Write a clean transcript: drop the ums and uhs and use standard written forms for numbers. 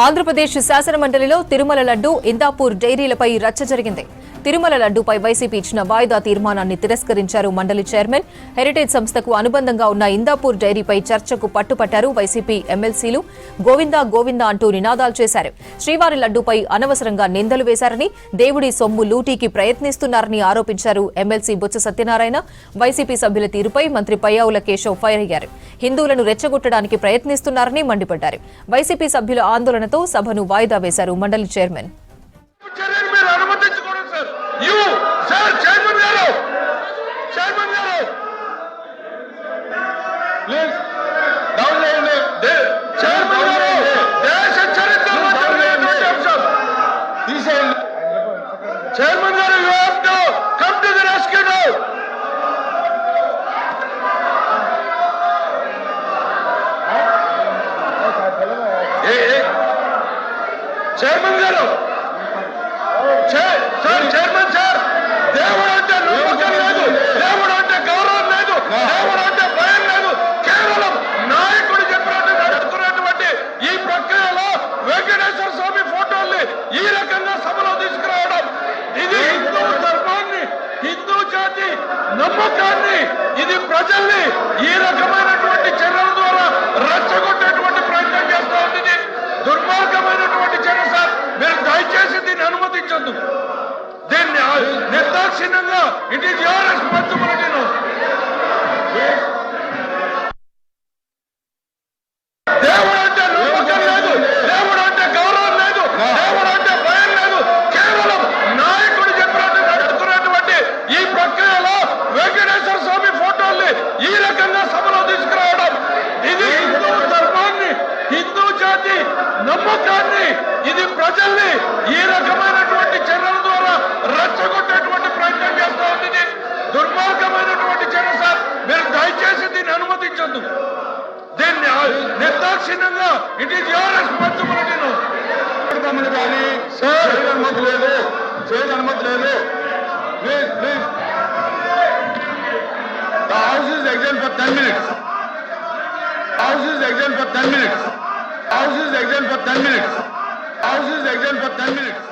ఆంధ్రప్రదేశ్ శాసనమండలిలో తిరుమల లడ్డు ఇందాపూర్ డైరీలపై రచ్చ జరిగింది. తిరుమల లడ్డూపై వైసీపీ ఇచ్చిన వాయిదా తీర్మానాన్ని తిరస్కరించారు మండలి చైర్మన్. హెరిటేజ్ సంస్థకు అనుబంధంగా ఉన్న ఇందాపూర్ డైరీపై చర్చకు పట్టుపట్టారు వైసీపీ ఎమ్మెల్సీలు. గోవిందా గోవిందా అంటూ నినాదాలు చేశారు. శ్రీవారి లడ్డూపై అనవసరంగా నిందలు వేశారని, దేవుడి సొమ్ము లూటీకి ప్రయత్నిస్తున్నారని ఆరోపించారు ఎమ్మెల్సీ బొత్స సత్యనారాయణ. వైసీపీ సభ్యుల తీరుపై మంత్రి పయ్యావుల కేశవ్ ఫైర్ అయ్యారు. హిందువులను రెచ్చగొట్టడానికి ప్రయత్నిస్తున్నారని మండిపడ్డారు. వైసీపీ సభ్యుల ఆందోళనతో సభను వాయిదా వేశారు మండలి chairman. Chairman garu, you have to come to the rescue now. Chairman garu, chairman sir, దేవుడు అంటే నమ్మకం లేదు, దేవుడు అంటే గౌరవం లేదు, దేవుడు అంటే భయం లేదు. కేవలం నాయకుడు చెప్పినట్టు నడుస్తున్నటువంటి ఈ ప్రక్రియలో వెంకటేశ్వర స్వామి ఫోటోల్ని ఈ రకంగా సభలో తీసుకురావడం, ఇది హిందూ ధర్మాన్ని, హిందూ జాతి నమ్మకాన్ని, ఇది ప్రజల్ని ఈ రకమైనటువంటి చర్యల ద్వారా రెచ్చగొట్టేటువంటి ప్రయత్నం చేస్తూ ఉంది. దుర్మార్గమైనటువంటి చర్య సార్. మీరు దయచేసి దీన్ని అనుమతించొద్దు. దీన్ని నిర్దాక్షిణ్యంగా ఇట్ ఈస్ యువర్ రెస్పాన్సిబిలిటీ. దేవుడు అంటే నమ్మకం లేదు, దేవుడు అంటే గౌరవం లేదు, దేవుడు అంటే భయం లేదు. కేవలం నాయకుడు చెప్పినట్టు నడుస్తున్నటువంటి ఈ ప్రక్రియలో వెంకటేశ్వర స్వామి ఫోటోల్ని ఈ రకంగా సభలో తీసుకురావడం, ఇది హిందూ ధర్మాన్ని, హిందూ జాతి నమ్మకాన్ని, ఇది ప్రజల్ని ఈ రకమైనటువంటి చర్యల ద్వారా రెచ్చగొట్టేటువంటి ప్రయత్నం చేస్తూ ఉంది. దుర్మార్గమైనటువంటి చర్య సార్. మీరు దయచేసి దీన్ని అనుమతించొద్దు. దీన్ని నిర్దాక్షిణ్యంగా ఇట్ ఈస్ యువర్ రెస్పాన్సిబిలిటీ. కానీ సార్ అనుమతి లేదు, చేయని అనుమతి లేదు. Please please, the house is exam for 10 minutes. House is exam for 10 minutes. House is exam for 10 minutes. House is exempt for 10 minutes.